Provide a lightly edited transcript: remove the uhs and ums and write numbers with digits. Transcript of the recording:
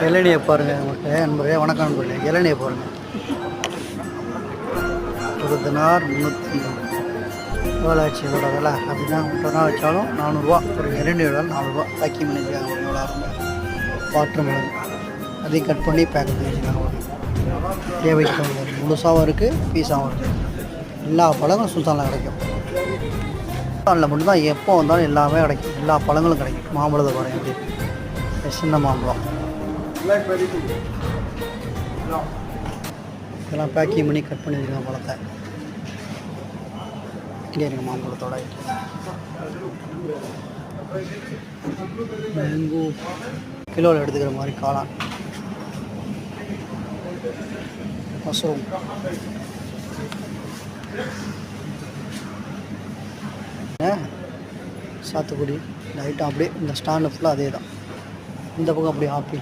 இளநியை பாருங்கள் நமக்கு நண்பரே. வணக்கம் நண்பர்களே. இளநியை பாருங்கள், ஒரு தினார் 350. எவ்வளோ ஆச்சு இதோட விலை அப்படின்னா, 3 நாள் வச்சாலும் 400ரூவா. ஒரு இளநியோட 400ரூவா. பேக்கிங் பண்ணி வச்சுக்காங்க. எவ்வளோ ஆரம்ப வாட்டர் மிளகு அதையும் கட் பண்ணி பேக் பண்ணி வச்சுக்காங்க. தேவைக்கு முழுசாகவும் இருக்குது, பீஸாகவும் இருக்குது. எல்லா பழங்களும் சுல்தானில் கிடைக்கும். சுல்தானில் மட்டும்தான் எப்போ வந்தாலும் எல்லாமே கிடைக்கும். எல்லா பழங்களும் கிடைக்கும். மாம்பழத்தை பாருங்கள் எப்படி இருக்குது, சின்ன மாம்பழம். இதெல்லாம் பேக்கிங் பண்ணி கட் பண்ணி வச்சுருக்கோம் பழத்தை. இங்கே இருக்க மாம்பழத்தோட மேங்கோ கிலோவில் எடுத்துக்கிற மாதிரி. காளான், மஷ்ரூம், சாத்துக்குடி. இந்த ஐட்டம் அப்படியே இந்த ஸ்டாண்டு ஃபுல்லாக அதே தான். இந்த பக்கம் அப்படியே ஆப்பிள்.